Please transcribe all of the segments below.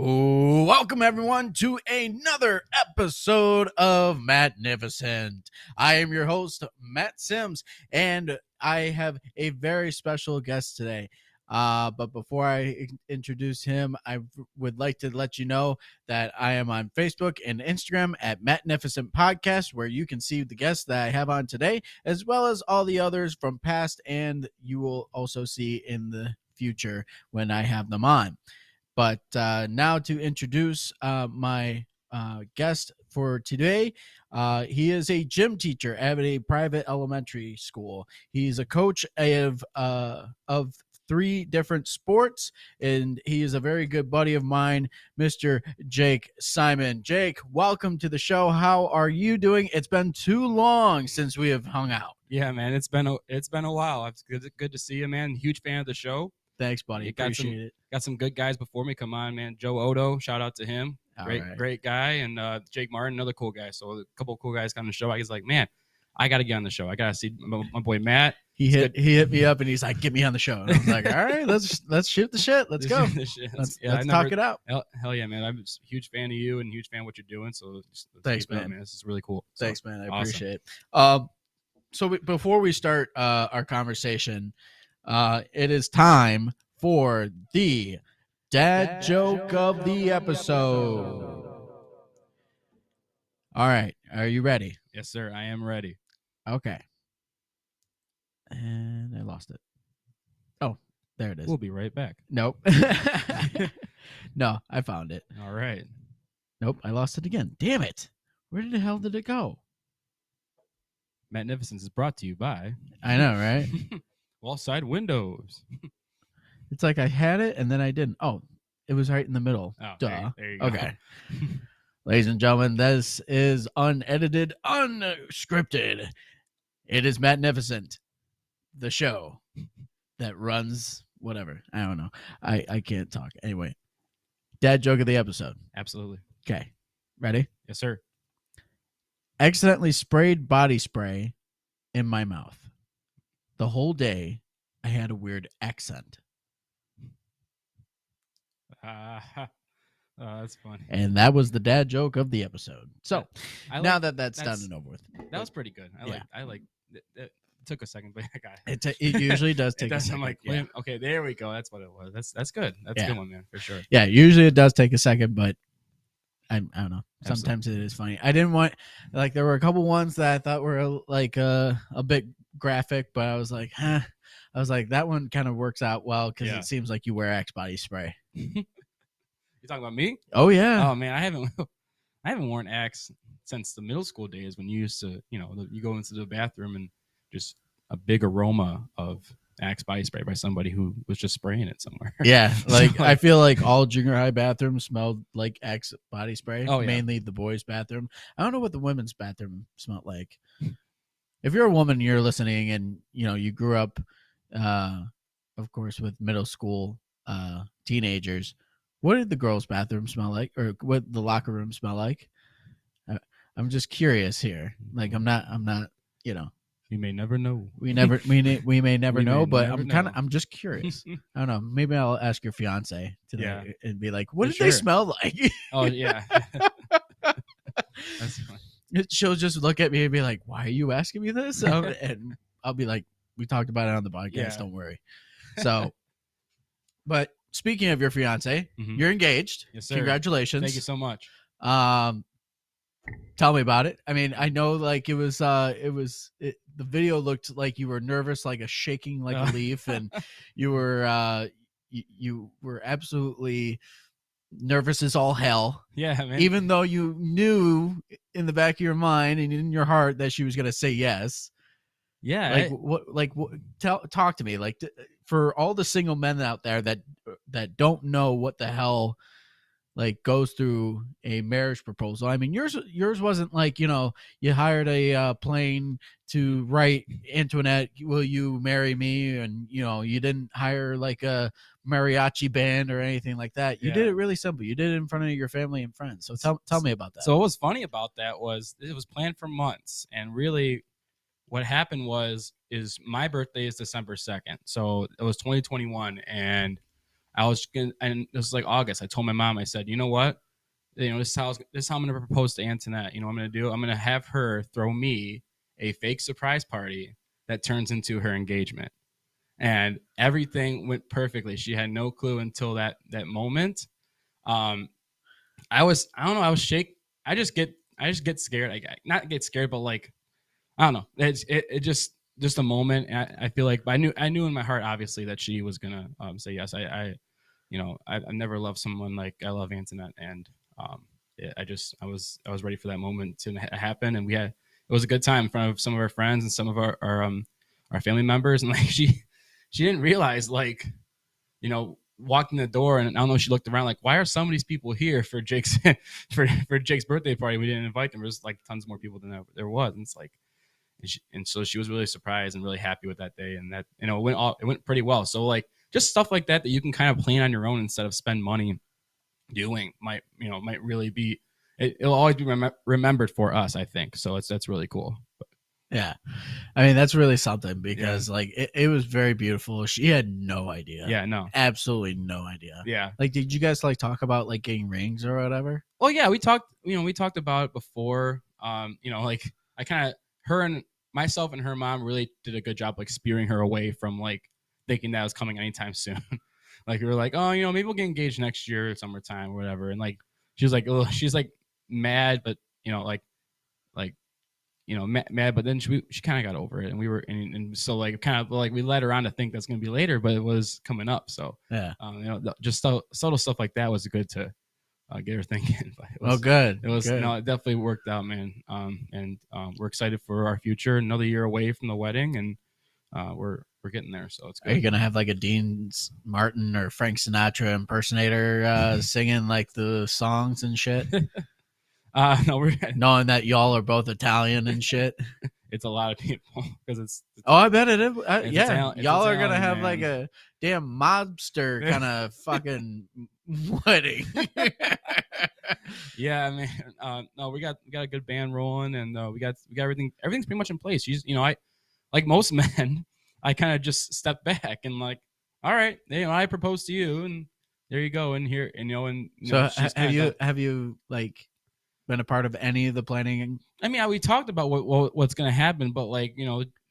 Welcome everyone to another episode of Magnificent. I am your host, Matt Sims, and I have a very special guest today. But before I introduce him, I would like to let you know that I am on Facebook and Instagram at Magnificent Podcast, where you can see the guests that I have on today, as well as all the others from past, and you will also see in the future when I have them on. But now to introduce my guest for today. He is a gym teacher at a private elementary school. He's a coach of three different sports, and he is a very good buddy of mine, Mr. Jake Simon. Jake, welcome to the show. How are you doing? It's been too long since we have hung out. Yeah, man, it's been a while. It's good to see you, man. Huge fan of the show. Thanks, buddy. Appreciate it. Got some good guys before me come on, man. Joe Odo, shout out to him. Great guy. And Jake Martin, another cool guy. So a couple of cool guys come on the show. I was like, man, I got to get on the show. I got to see my boy Matt. He hit me up and he's like, get me on the show. And I was like, all right, let's shoot the shit. Let's go. Let's talk it out. Hell yeah, man. I'm a huge fan of you and huge fan of what you're doing. So thanks, man. This is really cool. Thanks, man. I awesome. Appreciate it. So before we start our conversation, it is time for the dad joke of the episode. All right. Are you ready? Yes, sir. I am ready. Okay. And I lost it. Oh, there it is. We'll be right back. Nope. No, I found it. All right. Nope. I lost it again. Damn it. Where the hell did it go? Magnificence is brought to you by... I know, right? Wallside Windows. It's like I had it and then I didn't. Oh, it was right in the middle. Oh, duh. There you go. Okay. Ladies and gentlemen, this is unedited, unscripted. It is Magnificent, the show that runs whatever. I don't know. I can't talk. Anyway, dad joke of the episode. Absolutely. Okay. Ready? Yes, sir. Accidentally sprayed body spray in my mouth. The whole day, I had a weird accent. That's funny. And that was the dad joke of the episode. So now that's done and over with. That was pretty good. I like it. Took a second, but I got it. It usually does take a second. I'm like, okay, there we go. That's what it was. That's good. That's a good one, man, for sure. Yeah, usually it does take a second, but I don't know. Sometimes it is funny. I didn't want, like, there were a couple ones that I thought were like a bit graphic, but I was like, I was like, that one kind of works out well because it seems like you wear Axe body spray. You talking about me? Oh yeah. Oh man, I haven't worn Axe since the middle school days when you used to, you go into the bathroom and just a big aroma of Axe body spray by somebody who was just spraying it somewhere. Yeah, like I feel like all junior high bathrooms smelled like Axe body spray. Oh, yeah. Mainly the boys' bathroom. I don't know what the women's bathroom smelled like. If you're a woman, you're listening, and you grew up, of course, with middle school teenagers. What did the girls' bathroom smell like, or what the locker room smell like? I'm just curious here. Like I'm not. We may never know. We may never know, but I'm just curious. I don't know. Maybe I'll ask your fiance today and be like, "What did they smell like?" Oh yeah. That's funny. She'll just look at me and be like, "Why are you asking me this?" And I'll be like, "We talked about it on the podcast. Yeah. Don't worry." So, but speaking of your fiance, you're engaged. Yes, sir. Congratulations. Thank you so much. Tell me about it. I mean, I know like the video looked like you were nervous, like shaking like a leaf, and you were absolutely nervous as all hell. Yeah, man. Even though you knew in the back of your mind and in your heart that she was going to say yes. Yeah. Talk to me. Like, for all the single men out there that don't know what the hell like goes through a marriage proposal. I mean, yours wasn't like, you hired a plane to write Antoinette, will you marry me? And, you didn't hire like a mariachi band or anything like that. You did it really simple. You did it in front of your family and friends. So tell me about that. So what was funny about that was it was planned for months, and really what happened is my birthday is December 2nd. So it was 2021, and and this was like August. I told my mom, I said, you know what? This is how I'm going to propose to Antoinette. You know what I'm going to do? I'm going to have her throw me a fake surprise party that turns into her engagement. And everything went perfectly. She had no clue until that moment. I don't know. I was shake. I just get scared. I not get scared, but like, I don't know. It just a moment. And I feel like I knew in my heart, obviously, that she was gonna say yes. I never loved someone like I love Antoinette, and I was ready for that moment to happen, and it was a good time in front of some of our friends and some of our family members, and like she didn't realize, like, walked in the door, and I don't know, she looked around like, why are some of these people here for Jake's for Jake's birthday party? We didn't invite them. There's like tons more people than there was, and it's like, and so she was really surprised and really happy with that day, and that it went pretty well. So like just stuff like that you can kind of plan on your own instead of spend money doing might really be, it'll always be remembered for us, I think. So that's really cool. Yeah, I mean, that's really something, because like it was very beautiful. She had no idea. Yeah, no, absolutely no idea. Yeah. Like, did you guys like talk about like getting rings or whatever? Well, yeah, we talked about it before. Like I kind of, her and myself and her mom really did a good job like steering her away from like thinking that was coming anytime soon. Like we were like, oh, maybe we'll get engaged next year, summertime or whatever. And like she was like, oh, she's like mad, but mad, but then she kind of got over it, and we were, and so like kind of like we let her on to think that's gonna be later, but it was coming up. So yeah, just subtle stuff like that was good to get her thinking. But good. It was good. No, it definitely worked out, man. We're excited for our future. Another year away from the wedding, and we're getting there. So it's good. Are you gonna have like a Dean Martin or Frank Sinatra impersonator singing like the songs and shit? No, we're knowing that y'all are both Italian and shit. It's a lot of people because it's oh, I bet it is. Yeah, y'all are gonna have like a damn mobster kind of fucking wedding. Yeah, I mean, no, we got a good band rolling, and we got everything's pretty much in place. I like most men, I kind of just step back and like, all right, I propose to you, and there you go, and here, and so have you like been a part of any of the planning? I mean, we talked about what's going to happen, but like,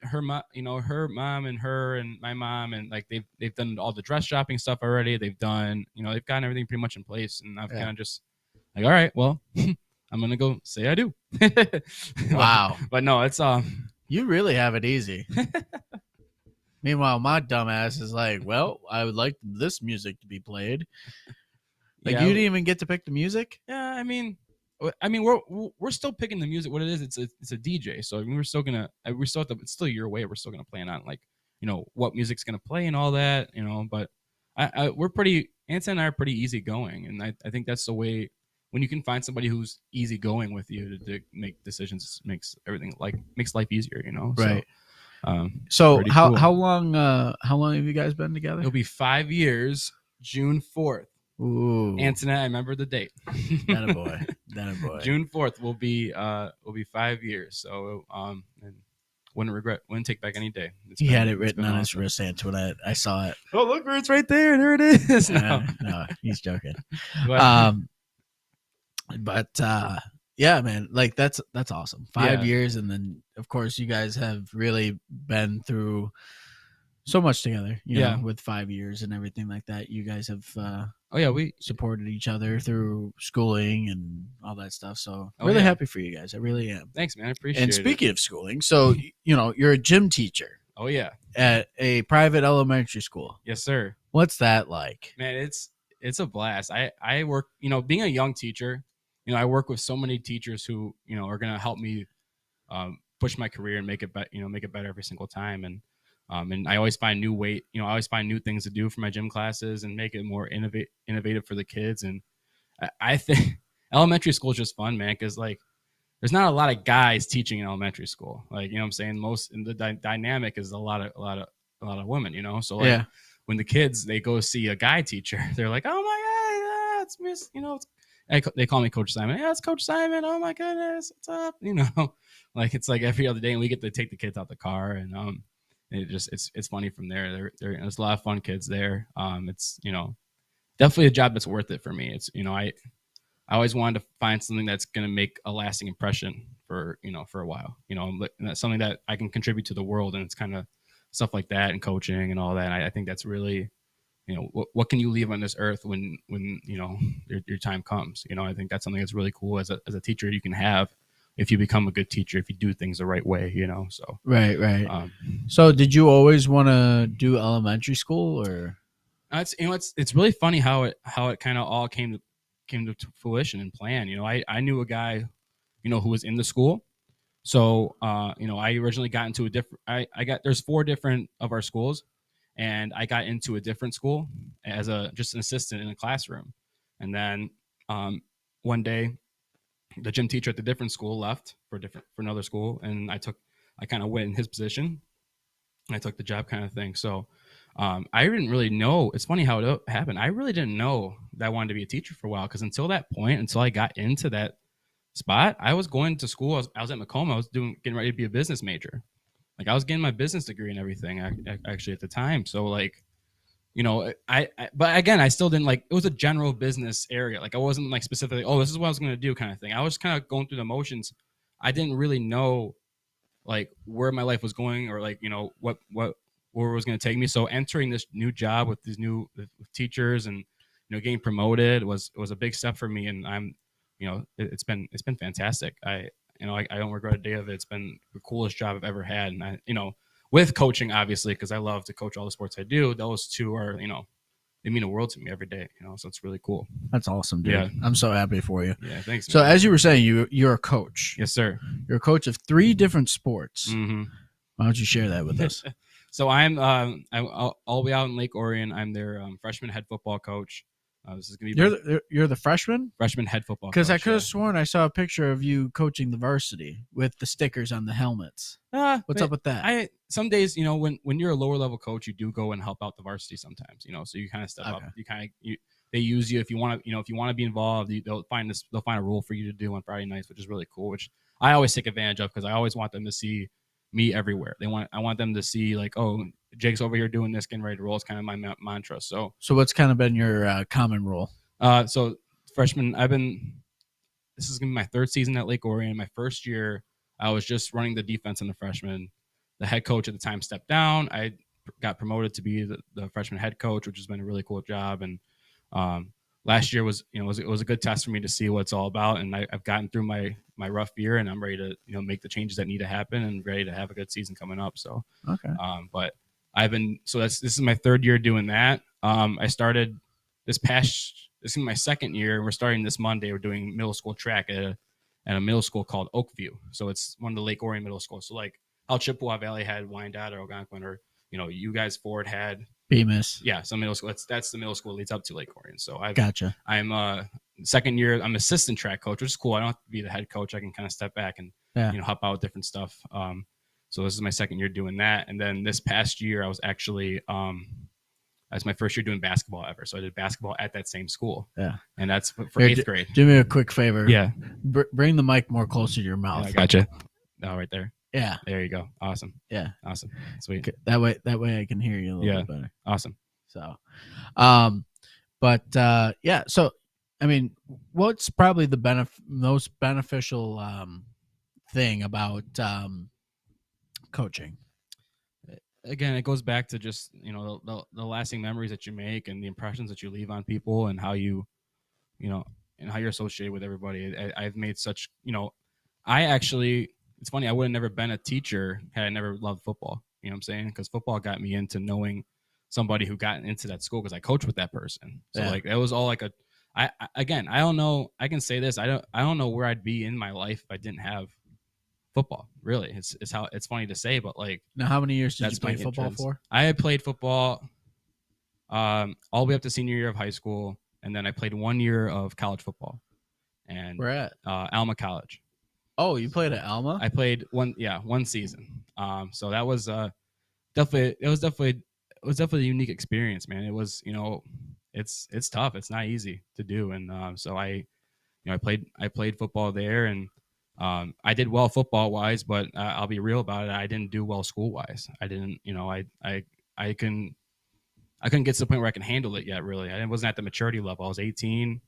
her mom, her mom and her and my mom, and like they've done all the dress shopping stuff already. They've done, they've gotten everything pretty much in place, and I've kind of just like, all right, well, I'm gonna go say I do. Wow. But no, it's you really have it easy. Meanwhile, my dumbass is like, well, I would like this music to be played. Like, you didn't even get to pick the music? Yeah, I mean, we're still picking the music. What it is, it's a DJ. So I mean, it's still a year away. We're still gonna plan on like, what music's gonna play and all that, But Anson and I are pretty easygoing, and I think that's the way. When you can find somebody who's easygoing with you to make decisions, makes life easier, Right. So how long have you guys been together? It'll be 5 years, June 4th. Ooh, Antoinette, I remember the date. That a boy. June 4th will be 5 years. So and wouldn't take back any day. He had it written on his wrist, Antoinette. I saw it. Oh, look, it's right there. There it is. No, he's joking. But yeah, man, like that's awesome. 5 years, and then of course you guys have really been through so much together, you know, with 5 years and everything like that. You guys have we supported each other through schooling and all that stuff. So really happy for you guys. I really am. Thanks, man. I appreciate it. And speaking of schooling, so you're a gym teacher. Oh yeah. At a private elementary school. Yes, sir. What's that like? Man, it's a blast. I work, being a young teacher, I work with so many teachers who, are going to help me push my career and make it better every single time. And I always find I always find new things to do for my gym classes and make it more innovative for the kids. And I think elementary school is just fun, man, because like there's not a lot of guys teaching in elementary school. Like, what I'm saying? Most in the dynamic is a lot of women, So like when the kids, they go see a guy teacher, they're like, oh my God, it's Miss, they call me Coach Simon. Yeah, it's Coach Simon. Oh my goodness, what's up? Like it's like every other day, and we get to take the kids out the car, and it's funny from there. There's a lot of fun kids there. It's definitely a job that's worth it for me. It's, I always wanted to find something that's going to make a lasting impression for, for a while, and that's something that I can contribute to the world. And it's kind of stuff like that and coaching and all that. I think that's really, what can you leave on this earth when your time comes? I think that's something that's really cool as a teacher you can have if you become a good teacher, if you do things the right way, so. Right. So did you always want to do elementary school, or? It's really funny how it kind of all came to fruition and plan. I knew a guy, who was in the school. So, I originally got into a different, there's 4 different of our schools, and I got into a different school as just an assistant in a classroom. And then, one day the gym teacher at the different school left for another school. And I kind of went in his position, and I took the job kind of thing. So, I didn't really know. It's funny how it happened. I really didn't know that I wanted to be a teacher for a while, because until that point, until I got into that spot, I was going to school. I was at Macomb. I was getting ready to be a business major. Like, I was getting my business degree and everything actually at the time. So, like, but again, I still didn't, like, it was a general business area. Like, I wasn't like specifically, oh, this is what I was going to do kind of thing. I was kind of going through the motions. I didn't really know like where my life was going, or like, where it was going to take me. So entering this new job with these new with teachers and, getting promoted was a big step for me. And I'm, it's been fantastic. I don't regret a day of it. It's been the coolest job I've ever had. And with coaching, obviously, because I love to coach all the sports I do, those two are, they mean the world to me every day, so it's really cool. That's awesome, dude. Yeah. I'm so happy for you. Yeah, thanks. So, as you were saying, you're a coach. Yes, sir. You're a coach of 3 different sports. Mm-hmm. Why don't you share that with us? So I'm all the way out in Lake Orion. I'm their freshman head football coach. This is gonna be you're the freshman head football. Because I could have sworn I saw a picture of you coaching the varsity with the stickers on the helmets. What's up with that? Some days, when you're a lower level coach, you do go and help out the varsity sometimes. So you kind of step up. They use you if you want to. If you want to be involved, they'll find a role for you to do on Friday nights, which is really cool. Which I always take advantage of, because I always want them to see me everywhere. I want them to see, like, oh, Jake's over here doing this, getting ready to roll. It's kind of my mantra. So what's kind of been your common role? So freshman, this is gonna be my 3rd season at Lake Orion. My first year, I was just running the defense in the freshman. The head coach at the time stepped down. I got promoted to be the freshman head coach, which has been a really cool job. And last year was, it was a good test for me to see what it's all about. And I've gotten through my rough year, and I'm ready to, make the changes that need to happen, and ready to have a good season coming up. So, okay. But this is my 3rd year doing that. I started this is my 2nd year. We're starting this Monday. We're doing middle school track at a middle school called Oakview. So it's one of the Lake Orion middle schools. So like how Chippewa Valley had Wyandotte or Algonquin, or, you guys Ford had Bemis. Yeah, some middle school. That's the middle school that leads up to Lake Orion. So Gotcha. I'm 2nd year. I'm assistant track coach, which is cool. I don't have to be the head coach. I can kind of step back and help out with different stuff. So this is my 2nd year doing that. And then this past year, I was actually that's my first year doing basketball ever. So I did basketball at that same school. Yeah. And that's for 8th grade. Do me a quick favor. Yeah. Bring the mic more closer to your mouth. Yeah, I gotcha. Oh, right there. Yeah. There you go. Awesome. Yeah. Awesome. Sweet. That way I can hear you a little bit better. Awesome. So, yeah. So, I mean, what's probably the most beneficial thing about coaching? Again, it goes back to just, the lasting memories that you make and the impressions that you leave on people, and how and how you're associated with everybody. I've made such, it's funny, I would have never been a teacher had I never loved football. You know what I'm saying? Because football got me into knowing somebody who got into that school, because I coached with that person. So like, it was all like I don't know. I can say this. I don't know where I'd be in my life if I didn't have football. Really, it's funny to say, but like, now, how many years did you play football for? I had played football all the way up to senior year of high school, and then I played 1 year of college football. And where at? Alma College. Oh, you played at Alma? I played one season. So that was definitely a unique experience, man. It was, it's tough. It's not easy to do. And so I played football there, and I did well football wise, but I'll be real about it. I didn't do well school wise. I didn't, I couldn't get to the point where I can handle it yet. Really, I wasn't at the maturity level. I was 18,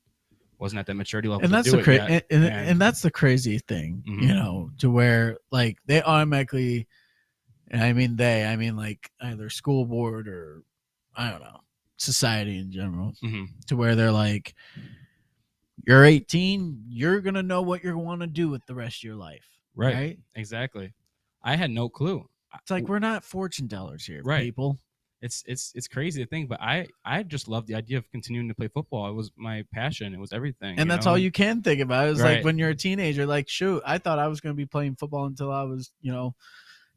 wasn't at the maturity level And to that's do the it yet. and that's the crazy thing, Mhm. you know, to where like they automatically, and I mean like either school board or I don't know, society in general, Mhm. to where they're like, you're 18, you're gonna know what you want to do with the rest of your life, right? Exactly. I had no clue. It's like we're not fortune tellers here, Right. people. It's crazy to think, but I just loved the idea of continuing to play football. It was my passion. It was everything. And that's all you can think about. It's like Right. when you're a teenager, like, shoot, I thought I was going to be playing football until I was,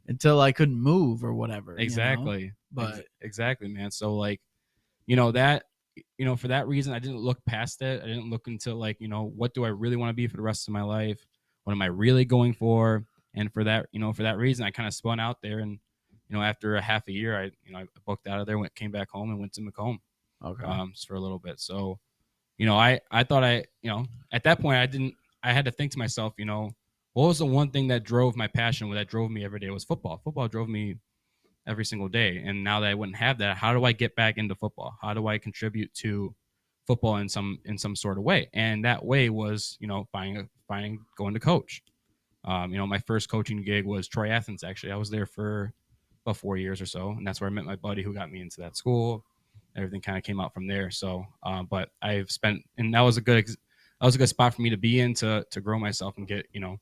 until I couldn't move or whatever. Exactly. But exactly, man. So like, for that reason, I didn't look past it. I didn't look into like, what do I really want to be for the rest of my life? What am I really going for? And for that reason, I kind of spun out there, and after a half a year, I booked out of there, came back home, and went to Macomb, for a little bit. So, I thought at that point I had to think to myself, what was the one thing that drove my passion, that drove me every day? Was football. Football drove me every single day. And now that I wouldn't have that, how do I get back into football? How do I contribute to football in some sort of way? And that way was, finding going to coach. My first coaching gig was Troy Athens. Actually, I was there for about 4 years or so, and that's where I met my buddy who got me into that school. Everything kind of came out from there. So, but I've spent, and that was a good spot for me to be in to grow myself and get a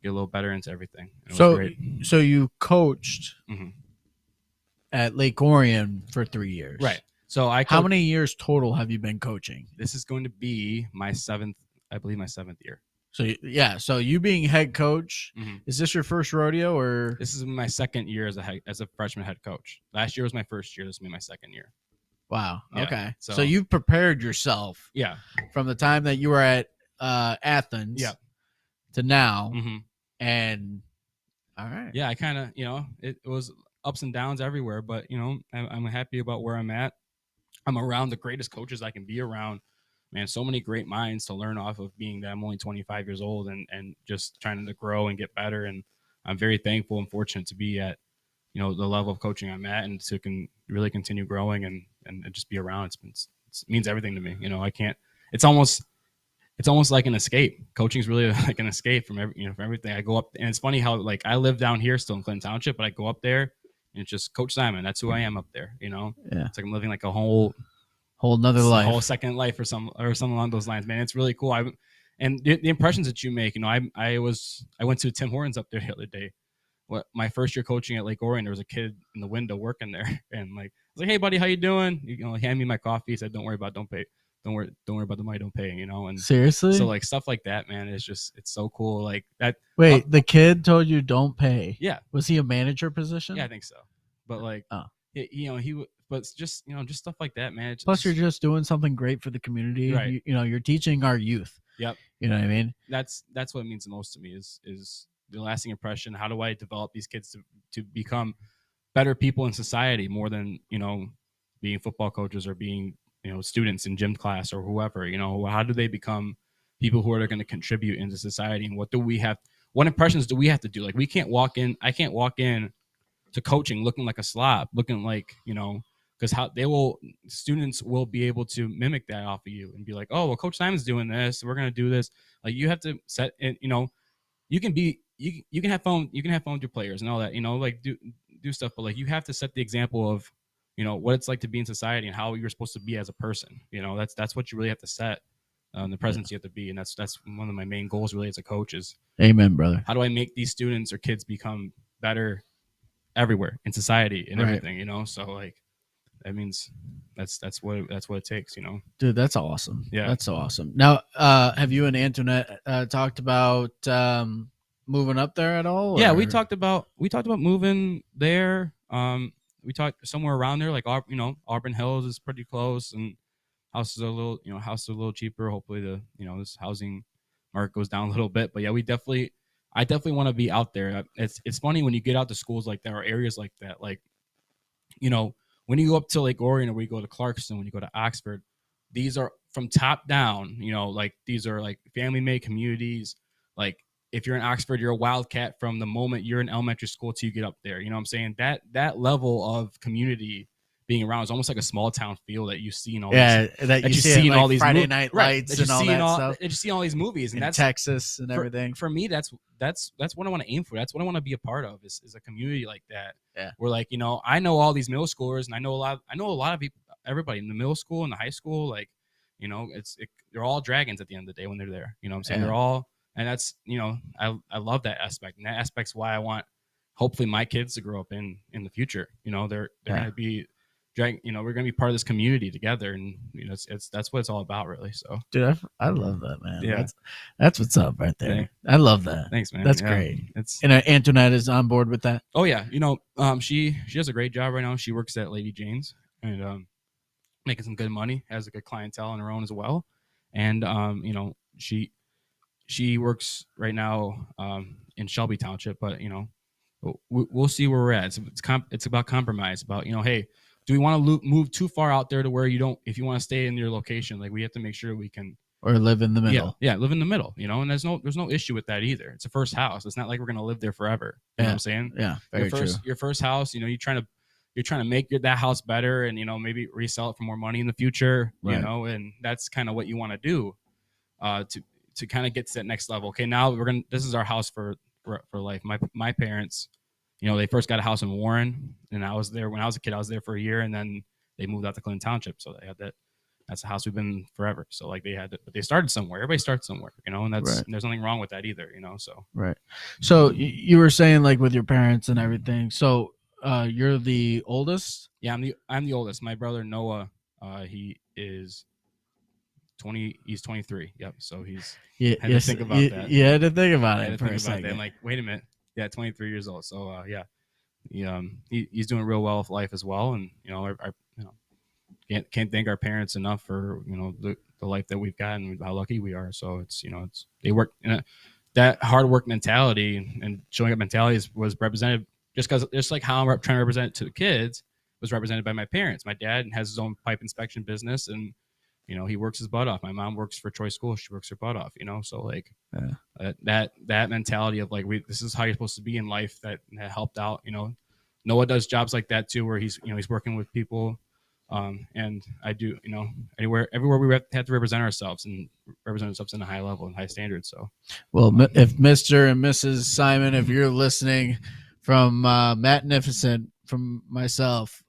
little better into everything. So you coached Mhm. at Lake Orion for 3 years, Right? So how many years total have you been coaching? This is going to be my seventh year. So yeah, so you being head coach, is this your first rodeo or? This is my second year as a freshman head coach. Last year was my first year. This will be my second year. Wow. Yeah, okay. so- So you've prepared yourself Yeah. from the time that you were at Athens Yeah. to now. Mm-hmm. And all right. Yeah, I kind of, it was ups and downs everywhere, but I'm happy about where I'm at. I'm around the greatest coaches I can be around. Man, so many great minds to learn off of, being that I'm only 25 years old and just trying to grow and get better. And I'm very thankful and fortunate to be at, the level of coaching I'm at, and to really continue growing and just be around. It means everything to me. I can't, it's almost like an escape. Coaching is really like an escape from from everything. I go up, and it's funny how, like, I live down here still in Clinton Township, but I go up there and it's just Coach Simon. That's who I am up there. Yeah. It's like I'm living like a whole nother life, whole second life or something along those lines, man. It's really cool. And the impressions that you make, I went to Tim Hortons up there the other day. My first year coaching at Lake Orion, there was a kid in the window working there, and like, I was like, "Hey, buddy, how you doing?" Hand me my coffee. He said, "Don't worry about don't pay. Don't worry about the money. Don't pay." And seriously, so like stuff like that, man, it's so cool. Like that. Wait, the kid told you don't pay? Yeah. Was he a manager position? Yeah, I think so. But like, but just just stuff like that, man. Plus, you're just doing something great for the community. Right. You're teaching our youth. Yep. You know what I mean? That's what means the most to me is the lasting impression. How do I develop these kids to become better people in society, more than being football coaches or being students in gym class or whoever? How do they become people who are going to contribute into society? And what impressions do we have to do? Like, I can't walk in to coaching looking like a slob, looking like because students will be able to mimic that off of you and be like, oh, well, Coach Simon's doing this, we're gonna do this. Like, you have to set it. You can have fun with your players and all that. Like, do stuff, but like, you have to set the example of what it's like to be in society and how you're supposed to be as a person. That's what you really have to set. The presence you have to be, and that's one of my main goals really as a coach is. Amen, brother. How do I make these students or kids become better everywhere in society and everything? So like, that means that's what it takes. Dude, that's awesome. Yeah, that's so awesome. Now, have you and Antoinette talked about moving up there at all? Yeah, or? we talked about moving there. We talked somewhere around there, like Auburn Hills is pretty close, and houses are a little cheaper. Hopefully the this housing market goes down a little bit, but yeah, I definitely want to be out there. It's funny when you get out to schools like that or areas like that, like when you go up to Lake Orion or when you go to Clarkston, when you go to Oxford, these are from top down, like these are like family-made communities. Like, if you're in Oxford, you're a wildcat from the moment you're in elementary school till you get up there. You know what I'm saying? That level of community being around. It's almost like a small town feel that you see in all Yeah, these, that you see in in, like, all these Friday mo- Night right, Lights that you and all see in that stuff. that you see in all these movies, and in that's Texas and everything. for me. That's what I want to aim for. That's what I want to be a part of. Is a community like that. Yeah. Where, like, I know all these middle schoolers, and I know a lot of people, everybody in the middle school and the high school. Like, they're all dragons at the end of the day when they're there. You know what I'm saying? Yeah. They're all, and that's, I love that aspect, and that aspect's why I want hopefully my kids to grow up in the future. They're gonna be we're gonna be part of this community together, and that's what it's all about, really. So, Dude, I love that, man. Yeah. That's what's up right there. Thank- I love that. Thanks, man. That's Yeah, great. It's And Antoinette is on board with that. Oh yeah, she does a great job right now. She works at Lady Jane's and making some good money, has a good clientele on her own as well, and she works right now in Shelby Township, but we'll see where we're at. It's about compromise. About hey, do we want to move too far out there to where if you want to stay in your location, like we have to make sure we can. Or live in the middle. Yeah, live in the middle, and there's no issue with that either. It's a first house. It's not like we're gonna live there forever. You know what I'm saying? Yeah, very true. Your first house, you're trying to make that house better, and maybe resell it for more money in the future. Right. And that's kind of what you want to do, to kind of get to that next level. Okay, now this is our house for life. My parents, they first got a house in Warren, and I was there when I was a kid. I was there for a year, and then they moved out to Clinton Township, so they had that. That's a house we've been forever. So like but they started somewhere. Everybody starts somewhere, and that's Right. There's nothing wrong with that either, So Right. So you were saying, like, with your parents and everything. So you're the oldest? Yeah, I'm the oldest. My brother Noah, he is 20. He's 23. Yep. So he's had to think about that. You had to think about I had it to for think a about second. that. I'm like, wait a minute. Yeah, 23 years old. So yeah, he's doing real well with life as well, and can't thank our parents enough for the life that we've got and how lucky we are. So it's they work that hard work mentality and showing up mentality was represented just like how I'm trying to represent it to the kids was represented by my parents. My dad has his own pipe inspection business, and he works his butt off. My mom works for Troy School. She works her butt off. So like that mentality of like this is how you're supposed to be in life that helped out. Noah does jobs like that too, where he's working with people. And I do, everywhere we have to represent ourselves and represent ourselves in a high level and high standards. So, well, if Mr. and Mrs. Simon, if you're listening, from Magnificent, from myself,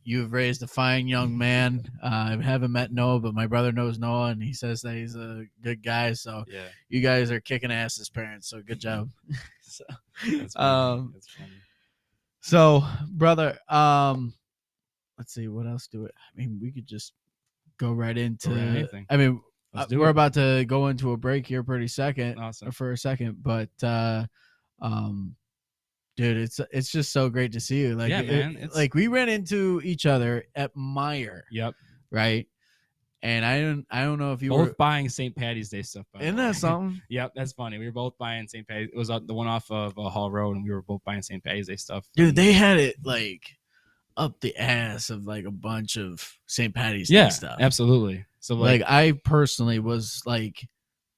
you've raised a fine young man. I haven't met Noah, but my brother knows Noah, and he says that he's a good guy. So yeah, you guys are kicking ass as parents. So good job. So, that's funny. That's funny. So, brother, let's see, what else do it? I mean, we could just go right into anything. I mean, Let's do we're it. about to go into a break here for a second, but dude, it's just so great to see you. Like, yeah, man, like we ran into each other at Meyer, Yep. right? And I don't know if you both were buying St. Patty's Day stuff. Isn't that something? Yep, that's funny. We were both buying St. Patty's. It was the one off of Hall Road, and we were both buying St. Patty's Day stuff. Dude, they had it like up the ass of like a bunch of St. Patty's Day stuff. Absolutely. So like I personally was like,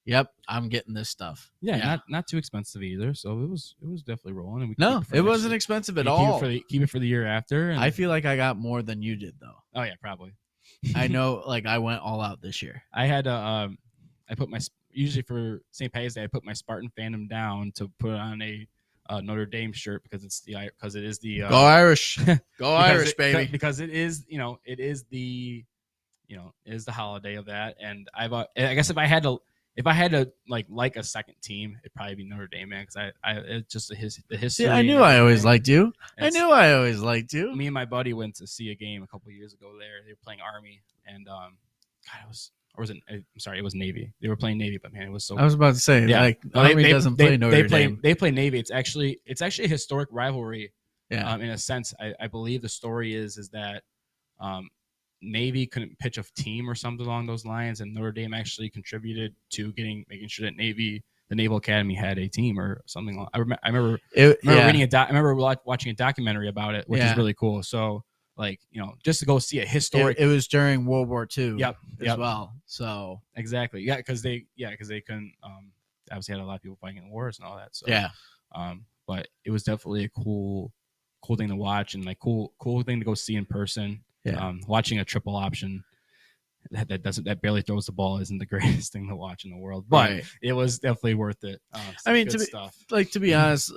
yep, I'm getting this stuff. Yeah. Not too expensive either. So it was definitely rolling. And no, it wasn't expensive at all. Keep it for the year after. And I feel like I got more than you did though. Oh yeah, probably. I know, like I went all out this year. I had I put my usually for St. Patty's Day I put my Spartan fandom down to put on a Notre Dame shirt because it is the go Irish, go Irish, baby. Because it is the holiday of that, and I guess if I had to like a second team, it'd probably be Notre Dame, man, because it's just the history. See, I knew I always liked you. I knew I always liked you. Me and my buddy went to see a game a couple years ago there. They were playing Army, and it was Navy. They were playing Navy, but man, it was so. I was about to say, like, Army doesn't play Notre Dame. They play Navy. It's actually a historic rivalry. Yeah. In a sense, I believe the story is that Navy couldn't pitch a team or something along those lines, and Notre Dame actually contributed to making sure that the Naval Academy had a team or something. I remember reading I remember watching a documentary about it, which is really cool. So, like, just to go see a historic. It was during World War II. Yep. As well. So exactly, yeah, because they couldn't obviously had a lot of people fighting in wars and all that. So yeah. But it was definitely a cool thing to watch and like cool thing to go see in person. Yeah. Watching a triple option that barely throws the ball isn't the greatest thing to watch in the world, but Right. it was definitely worth it. I mean, good stuff. to be honest,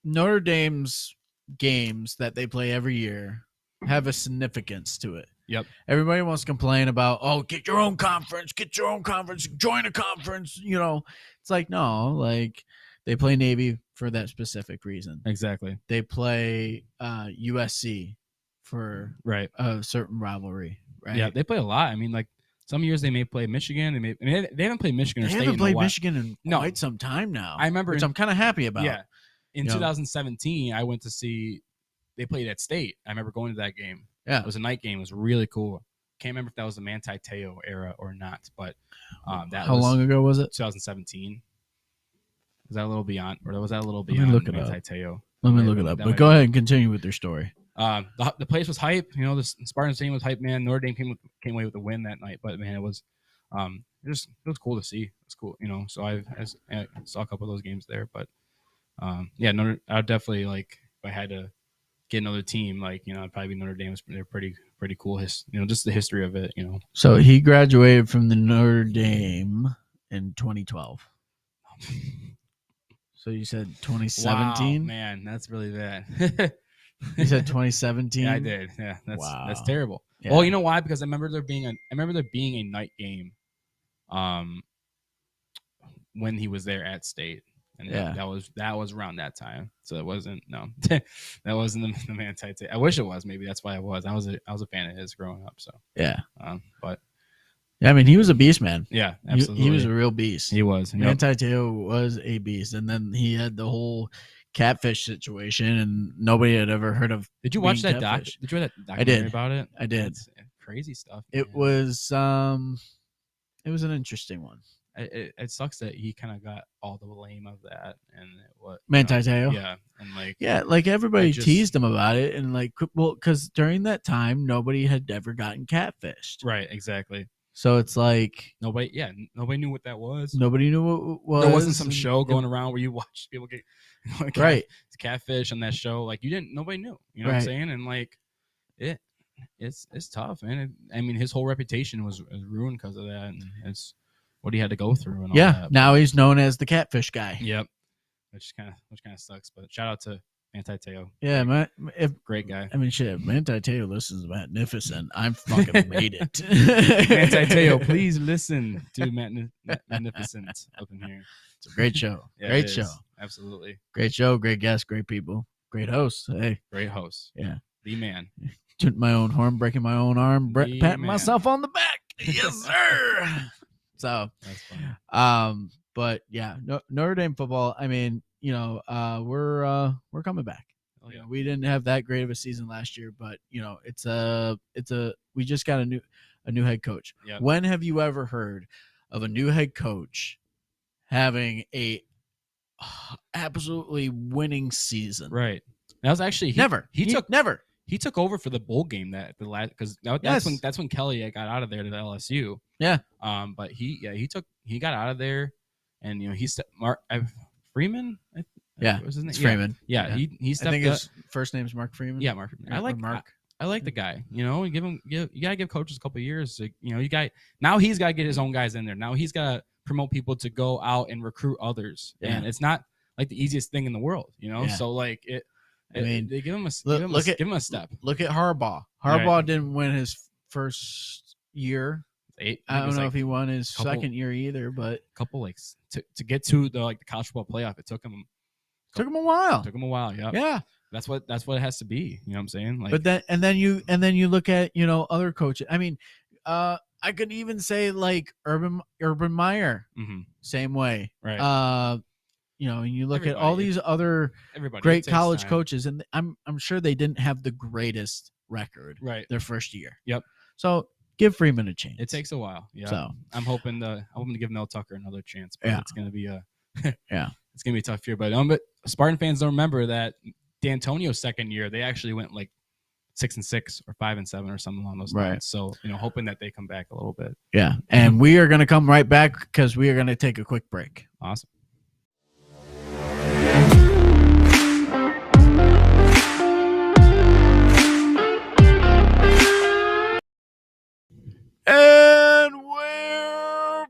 Notre Dame's games that they play every year have a significance to it. Yep. Everybody wants to complain about, get your own conference, join a conference. It's like, no, like they play Navy for that specific reason. Exactly. They play USC for right a certain rivalry. Right. Yeah, they play a lot. I mean, like some years they may play Michigan. They haven't played Michigan or State. They haven't played in Michigan in quite some time now. I remember, which I'm kind of happy about. Yeah. In 2017, I went to see they played at State. I remember going to that game. Yeah, it was a night game. It was really cool. Can't remember if that was the Manti Te'o era or not, but how long ago was it? 2017. Was that a little beyond, or was that a little beyond Manti Te'o? Let me look it up. But go ahead and continue with your story. The place was hype. The Spartans team was hype, man. Notre Dame came away with a win that night, but man, it was cool to see. It was cool, So I saw a couple of those games there, but I would definitely, like, if I had to get another team, like, it'd probably be Notre Dame. They're pretty cool. Just the history of it, So he graduated from the Notre Dame in 2012. So you said 2017? Wow, man, that's really bad. You said 2017? Yeah, I did. Yeah, that's terrible. Yeah. Well, you know why? Because I remember there being a night game, when he was there at State, and that was around that time. So it wasn't that wasn't the Manti Te'o. I wish it was. Maybe that's why it was. I was a fan of his growing up. So yeah, but. Yeah, I mean, he was a beast, man. Yeah, absolutely. He was a real beast. He was. Manti Te'o was a beast. And then he had the whole catfish situation, and nobody had ever heard of. Did you watch that catfish. Did you watch that documentary about it? I did. That's crazy stuff. It was an interesting one. It sucks that he kind of got all the blame of that, and Manti Te'o. Yeah, and like everybody teased him about it, and because during that time nobody had ever gotten catfished. Right, exactly. So it's like nobody knew what that was. Nobody knew what it was. There wasn't some show going around where you watch people get catfish on that show. Like nobody knew. You know what I'm saying? And like it's tough, man. I mean, his whole reputation was ruined because of that, and it's what he had to go through. And all that. Now he's known as the catfish guy. Yep, which kind of sucks. But shout out to Manti Te'o. Yeah, great guy. I mean, shit, Manti Te'o listens to Magnificent. I'm fucking made it. Manti Te'o, please listen to Magnificent up in here. It's a great show. Yeah, great show. Absolutely. Great show. Great guests. Great people. Great host. Hey. Great host. Yeah. The man. Tooting my own horn, breaking my own arm, patting myself on the back. Yes, sir. So that's funny. But yeah, Notre Dame football. I mean, we're coming back. Oh, yeah. We didn't have that great of a season last year, but we just got a new head coach. Yep. When have you ever heard of a new head coach having a absolutely winning season? Right. That was actually never. He took over for the bowl game because that's when Kelly got out of there to the LSU. Yeah. But he got out of there, and he stepped Freeman. Was his name? It's Freeman. Yeah. He stepped. I think his first name's Mark Freeman. Yeah, Mark. I like the guy. You gotta give coaches a couple of years. Now he's got to get his own guys in there. Now he's got to promote people to go out and recruit others. Yeah. And it's not like the easiest thing in the world. Yeah. So like it. I mean, they give him a step. Look at Harbaugh. Harbaugh didn't win his first year. I don't know if he won his second year either, but to get to the college football playoff, it took him a while. Yeah. That's what it has to be. You know what I'm saying? Like, but then you look at other coaches. I mean, I could even say like Urban Meyer, same way. Right. And you look at all these other great college coaches, and I'm sure they didn't have the greatest record their first year. Yep. So give Freeman a chance. It takes a while. Yeah. So I'm hoping to give Mel Tucker another chance, but it's gonna be it's gonna be a tough year. But Spartan fans don't remember that D'Antonio's second year, they actually went like 6-6 or 5-7 or something along those lines. So hoping that they come back a little bit. Yeah. And we are gonna come right back because we are gonna take a quick break. Awesome. And we're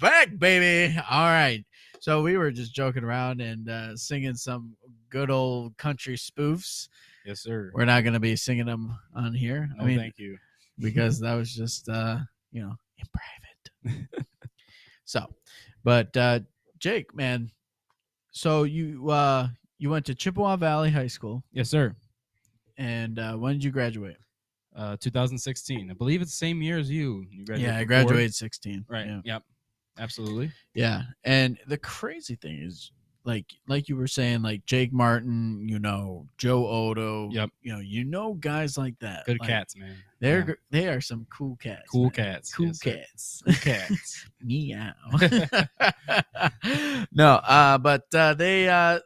back, baby. All right. So we were just joking around and singing some good old country spoofs. Yes, sir. We're not going to be singing them on here. No, thank you. Because that was just, in private. But Jake, man, so you went to Chippewa Valley High School. Yes, sir. And when did you graduate? 2016. I believe it's the same year as you. Yeah, I graduated 16. Right. Yeah. Yep. Absolutely. Yeah. And the crazy thing is, like you were saying, like Jake Martin, Joe Odo. Yep. Guys like that. Good like, cats, man. They are some cool cats. Cool man. cats. Cool yes, cats. Cool cats. Meow. No, but they're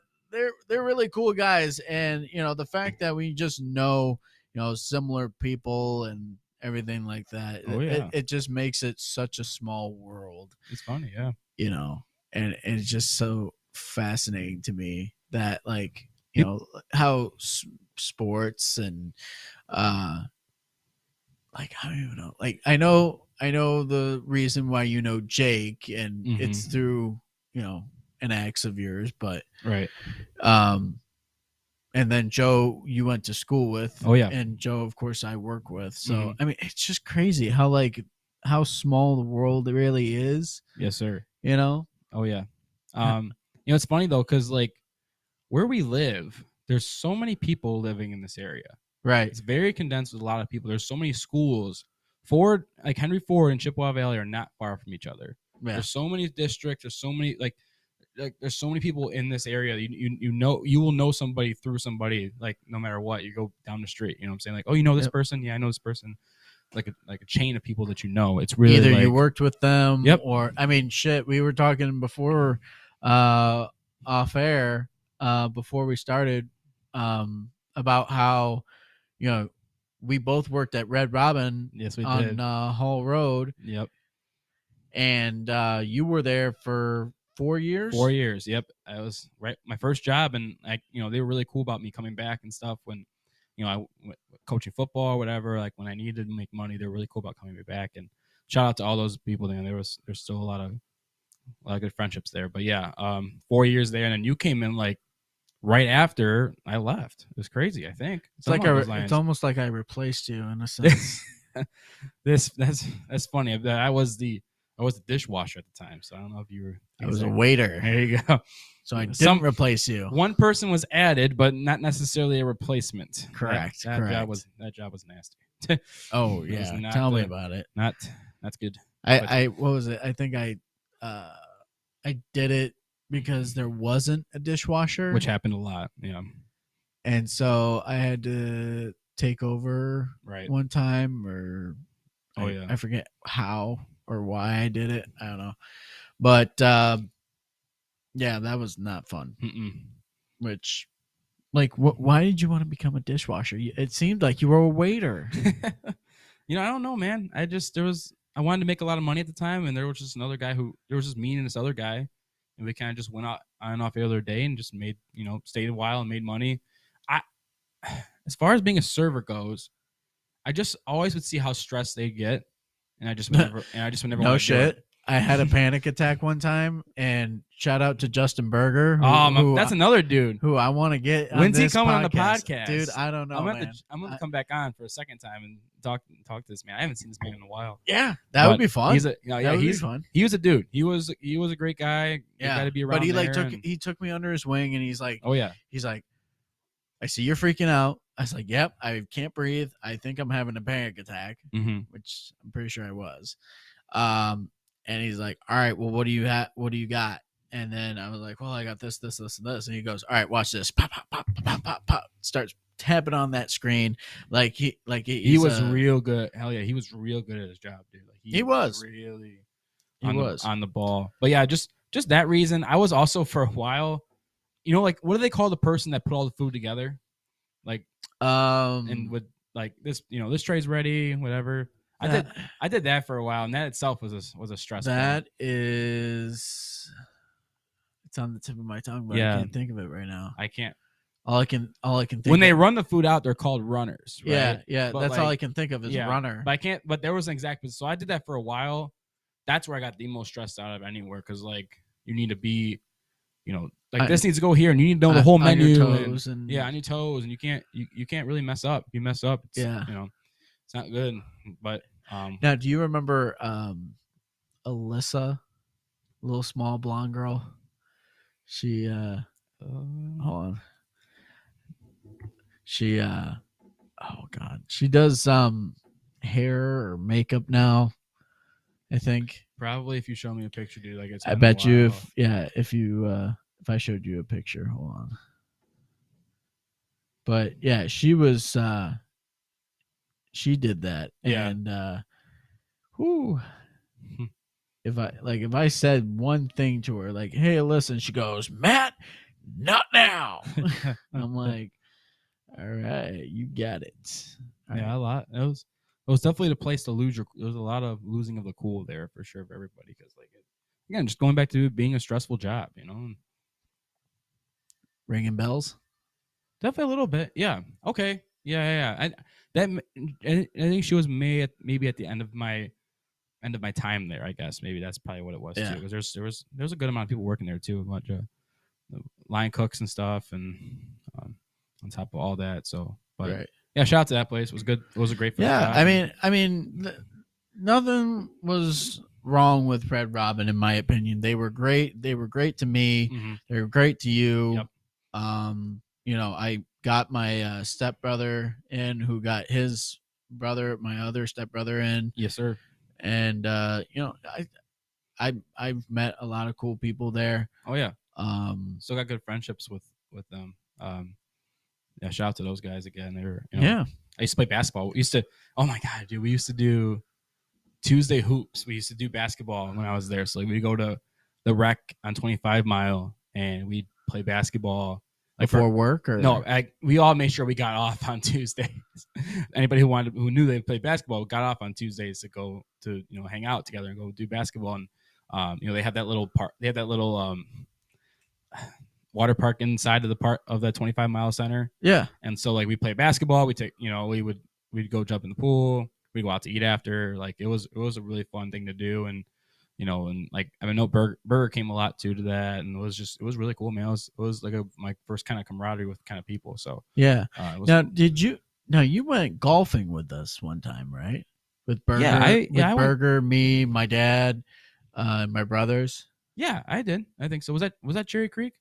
really cool guys, and the fact that we just know similar people and everything like that. Oh, yeah. It just makes it such a small world. It's funny, yeah. And it's just so fascinating to me that how sports and I don't even know. I know the reason why Jake, and it's through an ex of yours, but right. And then Joe, you went to school with. Oh yeah. And Joe, of course, I work with. So I mean, it's just crazy how small the world really is. Yes, sir. Oh yeah. It's funny though, because where we live, there's so many people living in this area. Right. It's very condensed with a lot of people. There's so many schools. Ford, Henry Ford and Chippewa Valley are not far from each other. Yeah. There's so many districts. There's so many there's so many people in this area. You will know somebody through somebody. No matter what, you go down the street. You know what I'm saying? Oh, you know this person? Yeah, I know this person. Like a chain of people that you know. It's really either you worked with them. Yep. Or I mean, shit. We were talking before, off air, before we started, about how we both worked at Red Robin. Yes, we on did. Hall Road. Yep. And you were there for 4 years. 4 years. Yep. I was my first job, and they were really cool about me coming back and stuff when, I went coaching football or whatever. When I needed to make money, they were really cool about coming back. And shout out to all those people there. There's still a lot of good friendships there. But yeah, 4 years there, and then you came in right after I left. It was crazy. I think it's almost like I replaced you in a sense. That's funny. I was the dishwasher at the time, so I don't know if you were. I was a waiter. There you go. So I didn't replace you. One person was added, but not necessarily a replacement. Correct. That job was nasty. Oh yeah. Tell me about it. That's good. What was it? I think I did it because there wasn't a dishwasher, which happened a lot. Yeah. And so I had to take over one time, or I forget how or why I did it. I don't know. But yeah, that was not fun. Which, why did you want to become a dishwasher? It seemed like you were a waiter. I don't know, man. I wanted to make a lot of money at the time, and there was just me and this other guy, and we kind of just went out on and off the other day and just made, stayed a while and made money. As far as being a server goes, I just always would see how stressed they get, and I just would never. No shit. I had a panic attack one time, and shout out to Justin Berger. That's another dude who I want to get. When's he coming on the podcast, dude? I don't know. I'm gonna come back on for a second time and talk to this man. I haven't seen this man in a while. Yeah, that would be fun. He's fun. He was a dude. He was a great guy. Yeah, got to be around. But he took me under his wing, and he's like, oh yeah, he's like, I see you're freaking out. I was like, yep, I can't breathe. I think I'm having a panic attack, which I'm pretty sure I was. And he's like, all right, well, what do you got? And then I was like, well, I got this, and this. And he goes, all right, watch this. Pop, pop, pop, pop, pop, pop. Starts tapping on that screen. He was real good. Hell yeah, he was real good at his job, dude. He was really on the ball. But yeah, just that reason. I was also for a while, what do they call the person that put all the food together? And with this, this tray's ready, whatever. I did that for a while, and that itself was a stress. That is, it's on the tip of my tongue, but I can't think of it right now. I can't. All I can think When they of, run the food out, they're called runners. Right? yeah, yeah, But, that's all I like, can think of is yeah, runner. But I can't. But there was an exact. So I did that for a while. That's where I got the most stressed out of anywhere because like you need to be, like this needs to go here, and you need to know the whole on your menu. toes and Yeah, on your toes, and you can't really mess up. You mess up, it's, Yeah. it's not good. But Now, do you remember Alyssa, little small blonde girl? She hold on. She oh god, she does hair or makeup now, I think. probably if you show me a picture, dude, like it's. I been a bet you while. if I showed you a picture, hold on. But yeah, she was she did that. Yeah. And whew, if I said one thing to her, like, hey, listen, she goes, Matt, not now. I'm like, all right, you got it. All yeah, right. a lot. It was definitely the place to lose your. There was a lot of losing of the cool there for sure for everybody because like again, just going back to it being a stressful job, Ringing bells. Definitely a little bit. Yeah. Okay. Yeah. I think she was maybe at the end of my time there. I guess maybe that's probably what it was Yeah. too. Because there was a good amount of people working there too, a bunch of line cooks and stuff, and on top of all that. So, but Right. yeah, shout out to that place. It was good. It was a great. Yeah, job. I mean, nothing was wrong with Fred Robin in my opinion. They were great. They were great to me. Mhm. They were great to you. Yep. I got my stepbrother in, who got his brother, my other stepbrother in, Yes, sir. and I've met a lot of cool people there. Oh yeah. Um, Still got good friendships with them. Yeah, shout out to those guys again. They were, yeah, I used to play basketball. We used to, oh my god, dude, we used to do Tuesday hoops. We used to do basketball when I was there. So like, we'd go to the rec on 25 Mile and we'd play basketball. Like before work or no, we all made sure we got off on Tuesdays. Anybody who knew they played basketball got off on Tuesdays to go to hang out together and go do basketball. And they had that little park. They had that little water park inside of the part of that 25 Mile center. Yeah. And so like we play basketball. We take we'd go jump in the pool. We'd go out to eat after. Like it was a really fun thing to do. And and like I know Burger came a lot too to that, and it was really cool, man. It was like my first kind of camaraderie with kind of people. So yeah. Now you went golfing with us one time, right? With Burger, Burger, me, my dad, my brothers. Yeah, I did. I think so. Was that Cherry Creek?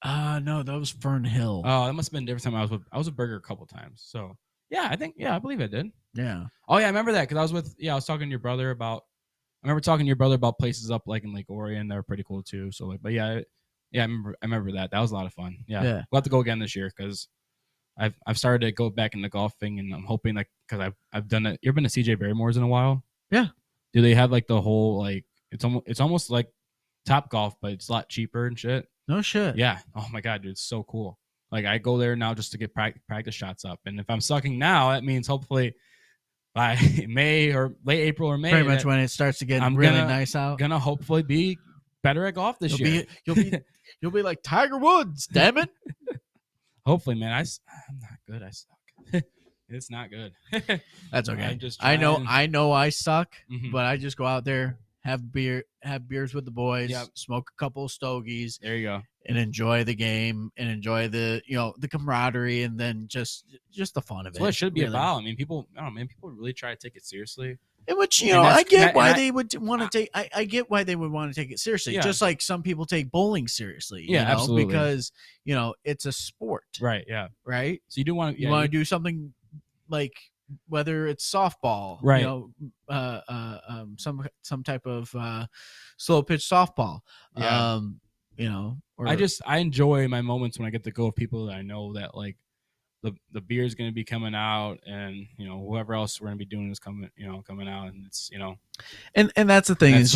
No, that was Fern Hill. Oh, that must have been a different time. I was with Burger a couple times. So yeah, I believe I did. Yeah. Oh yeah, I remember that because I was talking to your brother about. I remember talking to your brother about places up like in Lake Orion. They were pretty cool too. So like, but yeah, I remember that. That was a lot of fun. Yeah. We'll have to go again this year because I've started to go back into golfing, and I'm hoping like because I've done it. You ever been to CJ Barrymore's in a while? Yeah. Do they have like the whole like it's almost like Top Golf, but it's a lot cheaper and shit. No shit. Yeah. Oh my god, dude, it's so cool. Like I go there now just to get practice shots up, and if I'm sucking now, that means hopefully by May or late April or May, pretty much when it starts to get really nice out, gonna hopefully be better at golf this year. You'll be like Tiger Woods, damn it. Hopefully, man. I'm not good. I suck. It's not good. That's okay. I know I suck, but I just go out there, have beers with the boys, smoke a couple of stogies. There you go. And enjoy the game and enjoy the the camaraderie and then just the fun of it. That's what it should be about. I mean, people really try to take it seriously. In which I get why they would want to take. I get why they would want to take it seriously. Yeah. Just like some people take bowling seriously. Yeah, absolutely. Because it's a sport. Right. Yeah. Right. So you do want to. You want to do something like whether it's softball, right? Some type of slow pitch softball. Yeah. I enjoy my moments when I get to go with people that I know that like the beer is going to be coming out, and whoever else we're going to be doing is coming out, and it's and that's the thing is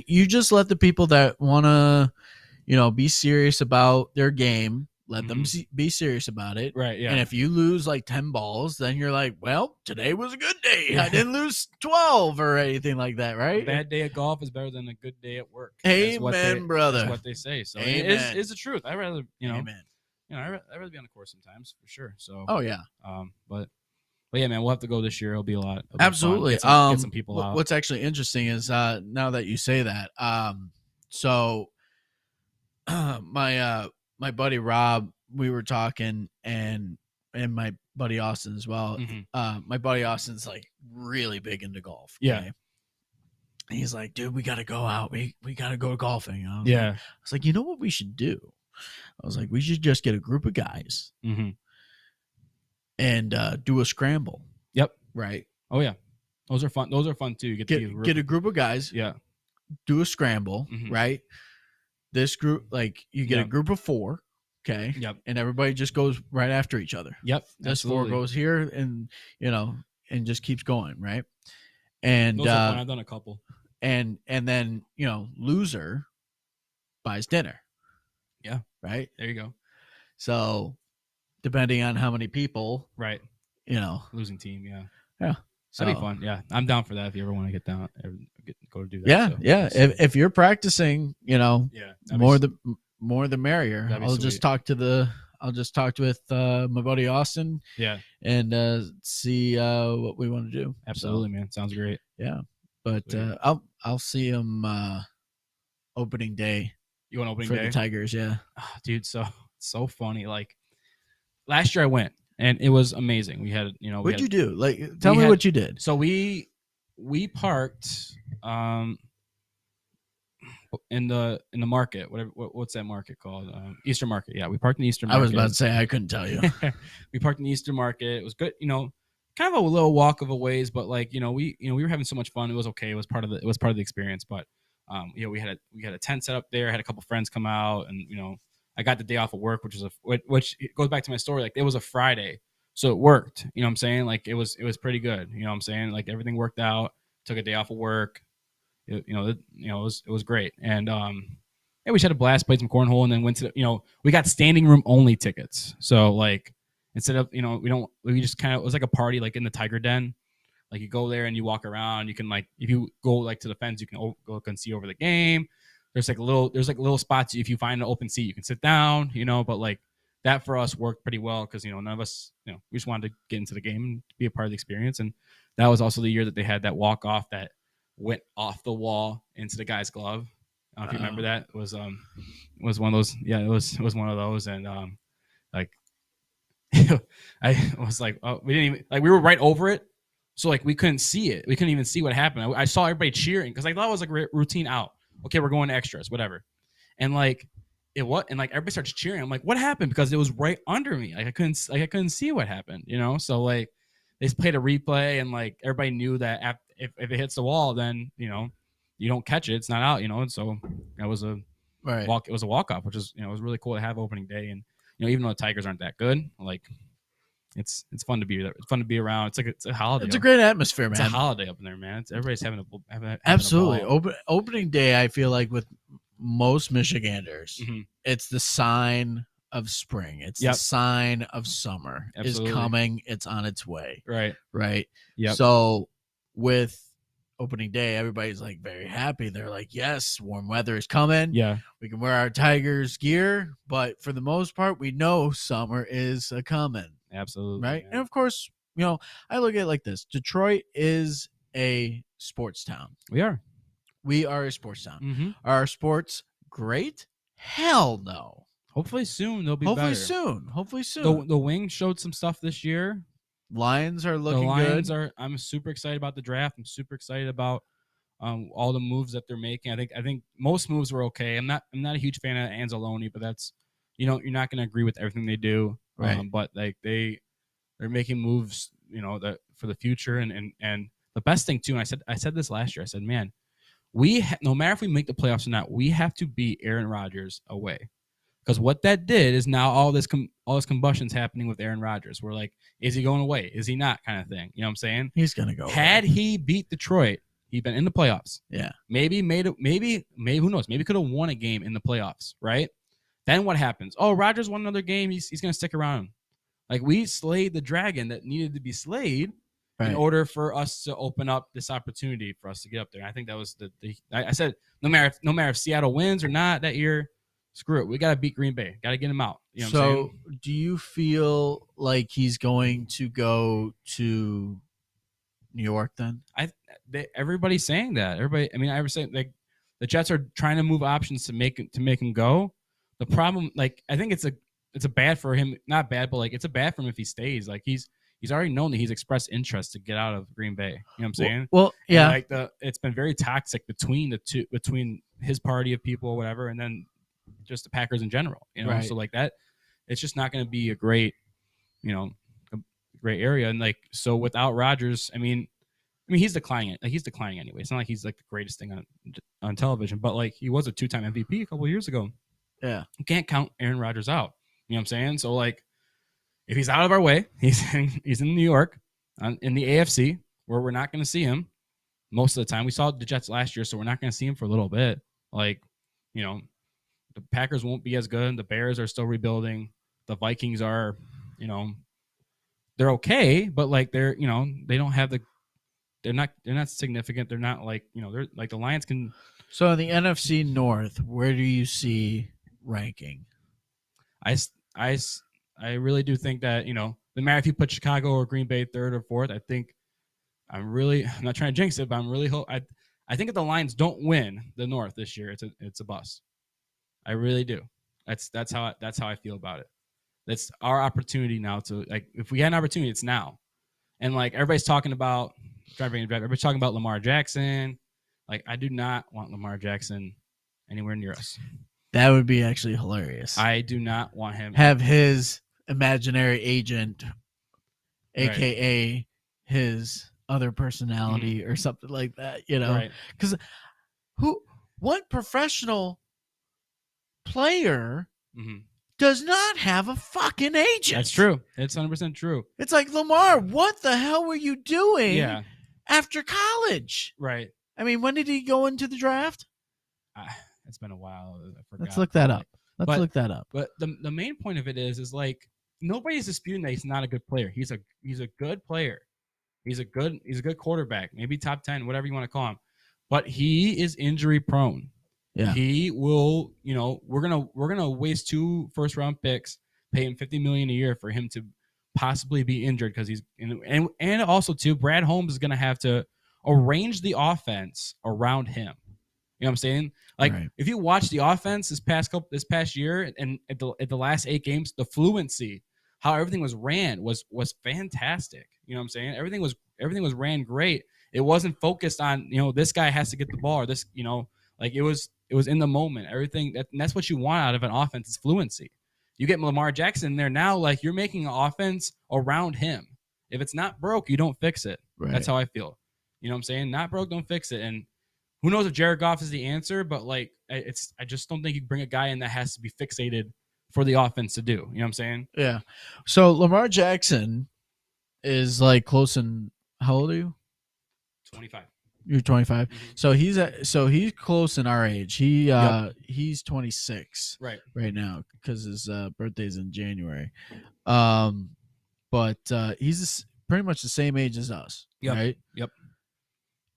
you just let the people that want to be serious about their game. Let them be serious about it. Right, yeah. And if you lose like 10 balls, then you're like, well, today was a good day. I didn't lose 12 or anything like that, right? A bad day at golf is better than a good day at work. Amen, brother. That's what they say. So it's the truth. I'd rather, Amen. you know, I'd rather be on the course sometimes for sure. So, Oh yeah, but yeah, man, we'll have to go this year. It'll be a lot. It'll be absolutely. fun. Get some people out. What's actually interesting is now that you say that, so my buddy Rob, we were talking, and my buddy Austin as well. My buddy Austin's like really big into golf. Yeah. Okay? And he's like, dude, we got to go out. We got to go golfing. I was like, you know what we should do? I was like, we should just get a group of guys and do a scramble. Yep. Right. Oh yeah. Those are fun. Those are fun too. Get a group of guys. Yeah. Do a scramble. Right. This group, like you get a group of 4. Okay. Yep. And everybody just goes right after each other. Yep. This 4 goes here, and and just keeps going. Right. And those are fun. I've done a couple. And then loser buys dinner. Yeah. Right. There you go. So depending on how many people. Right. Losing team. Yeah. Yeah. That'd be fun. Yeah, I'm down for that. If you ever want to get down, go to do that. Yeah, so, yeah. If you're practicing, more the merrier. I'll just talk with my buddy Austin. Yeah, and see what we want to do. Absolutely, man. Sounds great. Yeah, but I'll see him opening day. You want opening for day the Tigers? Yeah, dude. So funny. Like last year, I went. And it was amazing. We had, what'd you do? Like, tell me what you did. So we parked in the market. What's that market called? Eastern Market. Yeah, we parked in the Eastern Market. I was about to say I couldn't tell you. We parked in the Eastern Market. It was good. Kind of a little walk of a ways, but like we were having so much fun. It was okay. It was part of the experience. But we had a tent set up there. I had a couple friends come out, and I got the day off of work, which goes back to my story. Like it was a Friday, so it worked. You know what I'm saying? Like it was pretty good. You know what I'm saying? Like everything worked out. Took a day off of work. It was great. And we just had a blast, played some cornhole, and then went to we got standing room only tickets. So like instead of we just kind of, it was like a party like in the Tiger Den. Like you go there and you walk around. You can like, if you go like to the fence, you can go and see over the game. There's little spots. If you find an open seat, you can sit down, but like that for us worked pretty well because, none of us, we just wanted to get into the game and be a part of the experience. And that was also the year that they had that walk off that went off the wall into the guy's glove. I don't know if you remember that. It was one of those. Yeah, it was one of those. And like I was like, oh, we didn't even, like, we were right over it. So like we couldn't see it. We couldn't even see what happened. I saw everybody cheering because I thought it was like routine out. Okay, we're going to extras, whatever. And like and like everybody starts cheering. I'm like, what happened? Because it was right under me. Like I couldn't see what happened, So like they played a replay, and like everybody knew that if it hits the wall, then you don't catch it. It's not out, And so that was a walk. It was a walk off, which is it was really cool to have opening day. And even though the Tigers aren't that good, like it's fun to be there. It's fun to be around. It's a holiday. It's a great atmosphere, man. It's a holiday up in there, man. Everybody's having a absolutely a ball. Opening day. I feel like with most Michiganders, it's the sign of spring. It's the sign of summer is coming. It's on its way. Right. Yeah. So with opening day, everybody's like very happy. They're like, yes, warm weather is coming. Yeah. We can wear our Tigers gear, but for the most part, we know summer is a coming. Absolutely. Right. Man. And of course, I look at it like this. Detroit is a sports town. We are a sports town. Are our sports great? Hell no. Hopefully soon they'll be better. Hopefully soon. The Wings showed some stuff this year. Lions are looking good. I'm super excited about the draft. I'm super excited about all the moves that they're making. I think most moves were okay. I'm not a huge fan of Anzalone, but that's you're not going to agree with everything they do. Right. But like they're making moves, that for the future. And the best thing too, and I said this last year. I said, man, no matter if we make the playoffs or not, we have to beat Aaron Rodgers away. Because what that did is now all this combustion's happening with Aaron Rodgers. We're like, is he going away? Is he not? Kind of thing. You know what I'm saying? He's gonna go. Had he beat Detroit, he'd been in the playoffs. Yeah. Maybe who knows? Maybe could have won a game in the playoffs, right? Then what happens? Oh, Rodgers won another game. He's gonna stick around. Like we slayed the dragon that needed to be slayed in order for us to open up this opportunity for us to get up there. And I think that was I said no matter if Seattle wins or not that year, screw it. We got to beat Green Bay. Got to get him out. You know what I'm So, saying? do you feel like he's going to go to New York then? Everybody's saying that. Everybody, I mean, I was saying like the Jets are trying to move options to make him go. The problem, like, I think it's a bad for him. Not bad, but like it's a bad for him if he stays. Like he's already known that he's expressed interest to get out of Green Bay. You know what I'm saying? Well, And, yeah. like it's been very toxic between his party of people or whatever, and then just the Packers in general. You know, Right. so like that, it's just not going to be a great area. And like so without Rodgers, I mean he's declining. Like he's declining anyway. It's not like he's like the greatest thing on television, but like he was a 2-time MVP a couple of years ago. Yeah. You can't count Aaron Rodgers out. You know what I'm saying? So like if he's out of our way, he's in New York, in the AFC, where we're not going to see him most of the time. We saw the Jets last year, so we're not going to see him for a little bit. Like, you know, the Packers won't be as good. The Bears are still rebuilding. The Vikings are, you know, they're okay, but like they're, you know, they don't have they're not significant. They're not like, you know, they're like the Lions can. So in the NFC North, where do you see ranking? I really do think that, you know, no matter if you put Chicago or Green Bay third or fourth, I think I'm not trying to jinx it, but I'm really I think if the Lions don't win the North this year, it's a bust. I really do. That's how I feel about it. That's our opportunity now to, like, if we had an opportunity, it's now. And like everybody's talking about everybody's talking about Lamar Jackson. Like I do not want Lamar Jackson anywhere near us. That would be actually hilarious. I do not want him. Have his imaginary agent, Right. aka his other personality or something like that, you know? Right. Because what professional player Mhm. does not have a fucking agent? That's true. It's 100% true. It's like, Lamar, what the hell were you doing Yeah. after college? Right. I mean, when did he go into the draft? It's been a while. I forgot. Let's look that up. Look that up. But the main point of it is like nobody's disputing that he's not a good player. He's a good player. He's a good quarterback, maybe top 10, whatever you want to call him. But he is injury prone. Yeah. He will, you know, we're gonna waste 2 first-round picks, pay him $50 million a year for him to possibly be injured because he's and also too, Brad Holmes is gonna have to arrange the offense around him. You know what I'm saying? Like Right. if you watch the offense this past year and at the last 8 games, the fluency, how everything was ran was fantastic. You know what I'm saying? Everything was ran great. It wasn't focused on, you know, this guy has to get the ball or this, you know, like it was in the moment. Everything and that's what you want out of an offense is fluency. You get Lamar Jackson there now, like you're making an offense around him. If it's not broke, you don't fix it. Right. That's how I feel. You know what I'm saying? Not broke, don't fix it. And who knows if Jared Goff is the answer, but like I just don't think you bring a guy in that has to be fixated for the offense to do. You know what I'm saying? Yeah. So Lamar Jackson is like close in, how old are you? 25. You're 25. Mm-hmm. So he's close in our age. He's 26 Right now because his birthday's in January. But he's pretty much the same age as us. Yep. Right? Yep.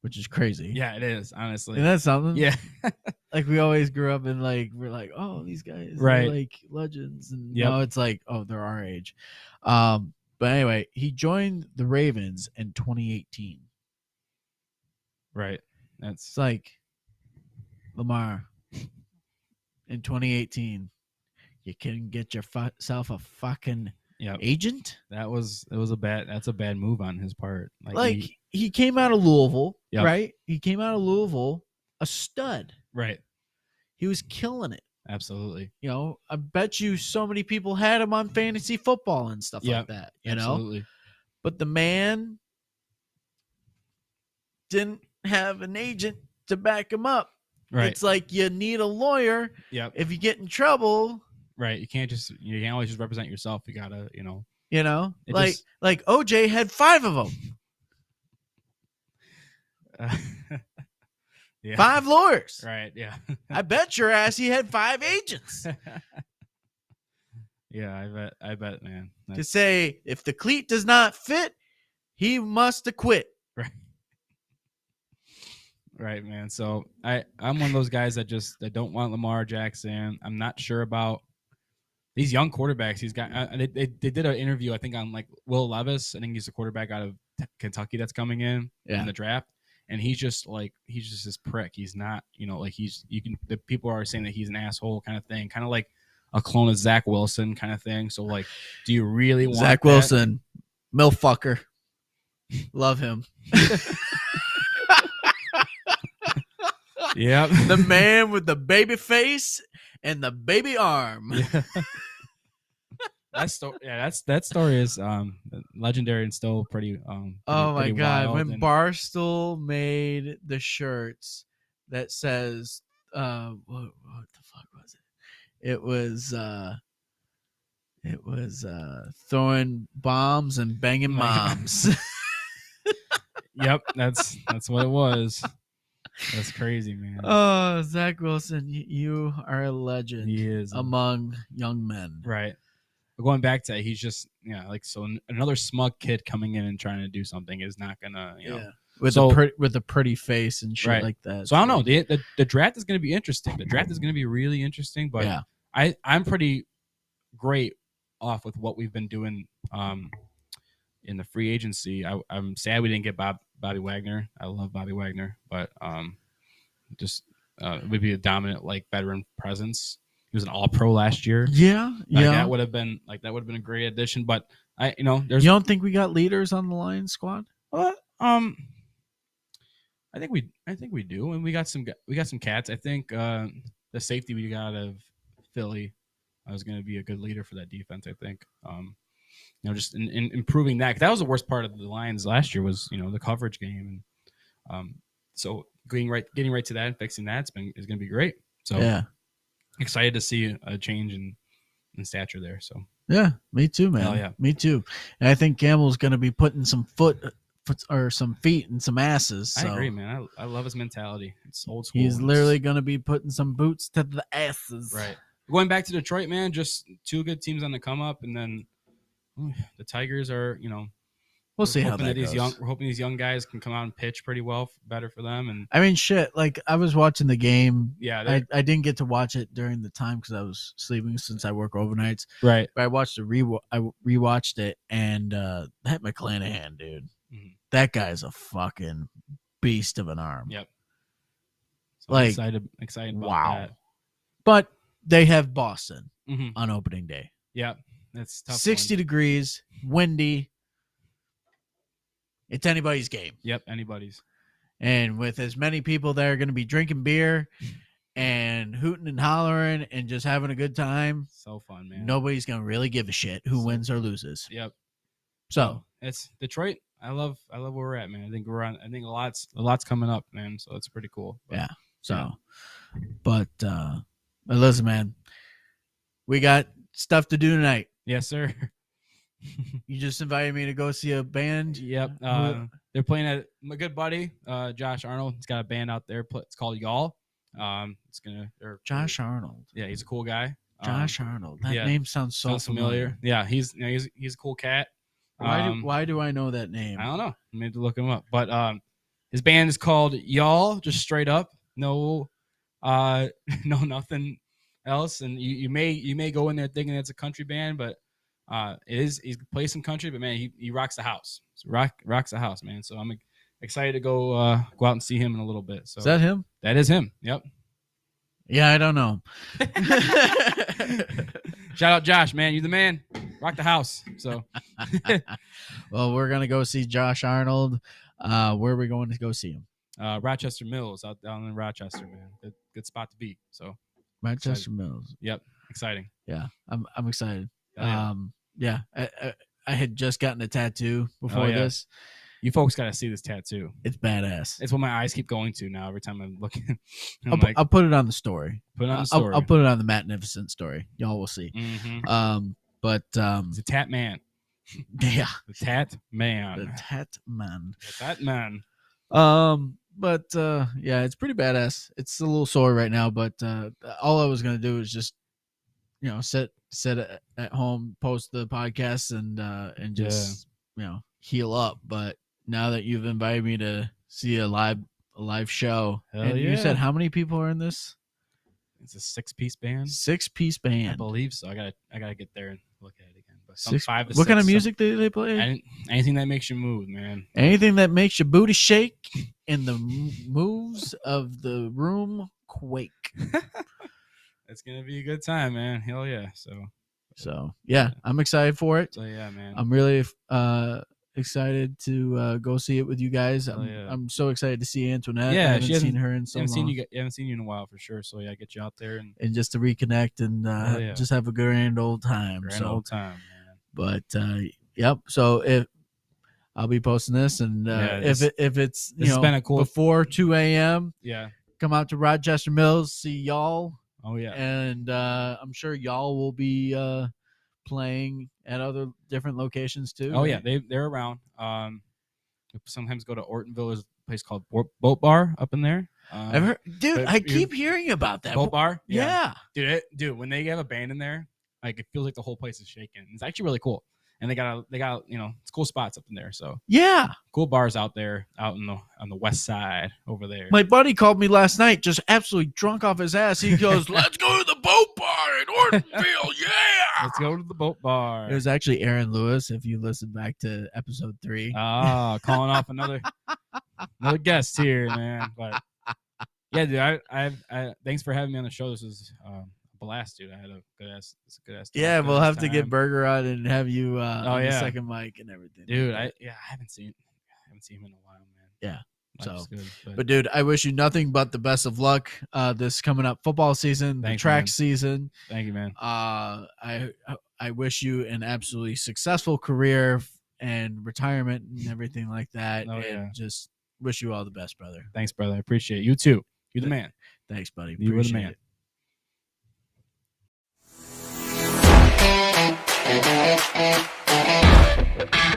Which is crazy. Yeah, it is, honestly. Isn't that something? Yeah. Like we always grew up and like we're like, oh, these guys Right. are like legends, and Yep. now it's like, oh, they're our age. But anyway, he joined the Ravens in 2018. Right. That's It's like, Lamar, in 2018, you can get yourself a fucking agent. that's a bad move on his part. Like he came out of Louisville, Yep. right? He came out of Louisville a stud. Right. He was killing it. Absolutely. You know, I bet you so many people had him on fantasy football and stuff like that, you Absolutely. know? But the man didn't have an agent to back him up. Right. It's like you need a lawyer. Yep. If you get in trouble. Right. You can't always just represent yourself. You gotta, you know. Like OJ had 5 of them. Yeah. 5 lawyers. Right. Yeah. I bet your ass he had 5 agents Yeah, I bet, man. to say if the cleat does not fit, he must acquit. Right. Right, man. So I'm one of those guys that don't want Lamar Jackson. I'm not sure about these young quarterbacks. He's got they did an interview, I think, on like Will Levis. I think he's a quarterback out of Kentucky that's coming in the draft, and he's just this prick. He's not, like the people are saying that he's an asshole kind of thing, kind of like a clone of Zach Wilson kind of thing. So like, do you really want Zach Wilson, milf fucker? Love him. Yep. The man with the baby face and the baby arm. Yeah. That story is legendary and still pretty oh my pretty god, when and Barstool made the shirts that says what the fuck was it? It was throwing bombs and banging moms. Yep, that's what it was. That's crazy, man. Oh, Zach Wilson, you are a legend. He is among young men. Right. But going back to that, he's just another smug kid coming in and trying to do something is not gonna with a pretty face and shit like that. So I don't know. The draft is gonna be interesting. The draft is gonna be really interesting. But I'm pretty great off with what we've been doing in the free agency. I'm sad we didn't get Bobby Wagner. I love Bobby Wagner, but it would be a dominant veteran presence. He was an All-Pro last year. Yeah. That would have been a great addition. But you don't think we got leaders on the Lions squad? I think we do, and we got some cats. I think the safety we got out of Philly is going to be a good leader for that defense. I think. Just in improving that. 'Cause that was the worst part of the Lions last year was the coverage game, and so getting right to that and fixing that is going to be great. So excited to see a change in stature there. So yeah, me too, man. Hell yeah, me too. And I think Campbell's going to be putting some feet and some asses. So. I agree, man. I love his mentality. It's old school. He's literally going to be putting some boots to the asses. Right. Going back to Detroit, man. Just two good teams on the come up, and then. The Tigers are, we'll see how that goes. We're hoping these young guys can come out and pitch pretty well, better for them. And I mean, shit. Like I was watching the game. Yeah, I didn't get to watch it during the time because I was sleeping since I work overnights. Right. But I rewatched it, and that McClanahan dude, that guy's a fucking beast of an arm. Yep. So I'm excited about that. But they have Boston on opening day. Yep. That's tough. 60 degrees, windy. It's anybody's game. Yep, anybody's. And with as many people that are going to be drinking beer and hooting and hollering and just having a good time. So fun, man. Nobody's going to really give a shit who wins or loses. Yep. So it's Detroit. I love where we're at, man. I think a lot's coming up, man. So it's pretty cool. But, yeah. So, but listen, man, we got stuff to do tonight. Yes, sir. You just invited me to go see a band. Yep. They're playing at my good buddy, Josh Arnold. He's got a band out there. It's called Y'all. Josh Arnold. Yeah, he's a cool guy. Josh Arnold. That name sounds so familiar. Yeah, he's a cool cat. Why do I know that name? I don't know. I need to look him up. But his band is called Y'all, just straight up. No nothing else. And you may go in there thinking it's a country band, but he plays some country, but man, he rocks the house. So rocks the house, man. So I'm excited to go out and see him in a little bit. So is that him? That is him. Yep. Yeah, I don't know. Shout out Josh, man. You the man. Rock the house. So well, we're gonna go see Josh Arnold. Where are we going to go see him? Rochester Mills out down in Rochester, man. Good spot to be. So Rochester Mills. Yep. Exciting. Yeah. I'm excited. Yeah. I had just gotten a tattoo before this. You folks got to see this tattoo. It's badass. It's what my eyes keep going to now every time I'm looking. I'll put it on the story. Put it on the story. I'll put it on the Magnificent story. Y'all will see. Mm-hmm. But it's a tat man. Yeah. The tat man. The tat man. The tat man. But yeah, it's pretty badass. It's a little sore right now, but all I was gonna do is just sit at home, post the podcast, and just heal up. But now that you've invited me to see a live a live show. Hell and you yeah. said how many people are in this? It's a 6-piece band. 6-piece I band. believe so. I gotta get there and look at it again. But some Six, 5 to what kind of 6, music do they play? anything that makes you move, man. Anything that makes your booty shake and the moves of the room quake. It's gonna be a good time, man. Hell yeah. So yeah, I'm excited for it. So yeah, man. I'm really excited to go see it with you guys. Yeah. I'm so excited to see Antoinette. Yeah, I haven't she hasn't- seen her in so I haven't long. seen you in a while for sure. So yeah, get you out there and And just to reconnect and yeah. just have a grand old time. grand old time, man. But yep. So if I'll be posting this, and Yeah, if it's this has been a cool- before 2 a.m., Yeah. come out to Rochester Mills, see y'all, Oh yeah. and I'm sure y'all will be playing at other different locations too. Oh right? yeah, they're around. We sometimes go to Ortonville. There's a place called Boat Bar up in there. I've heard, dude. but I you- keep hearing about that. Boat Bar. Yeah. Dude, when they have a band in there, like it feels like the whole place is shaking. It's actually really cool. And they got it's cool spots up in there. So Yeah. cool bars out there, out on the west side over there. My buddy called me last night, just absolutely drunk off his ass. He goes, "Let's go to the boat bar in Ortonville." Yeah. Let's go to the Boat Bar. It was actually Aaron Lewis. If you listen back to episode 3. Calling off another guest here, man. But yeah, dude, I thanks for having me on the show. This is a blast, dude. I had a good ass. Yeah, we'll have to get Burger on and have you on the yeah. second mic and everything. Dude, I haven't seen him in a while, man. Yeah. Life's So, good, but dude, I wish you nothing but the best of luck this coming up football season, Thanks, the track man. season. thank you, man. I wish you an absolutely successful career and retirement and everything like that. Oh, and yeah. just wish you all the best, brother. Thanks, brother. I appreciate it. You too. You're the man. Thanks, buddy. You were the Appreciate man. it.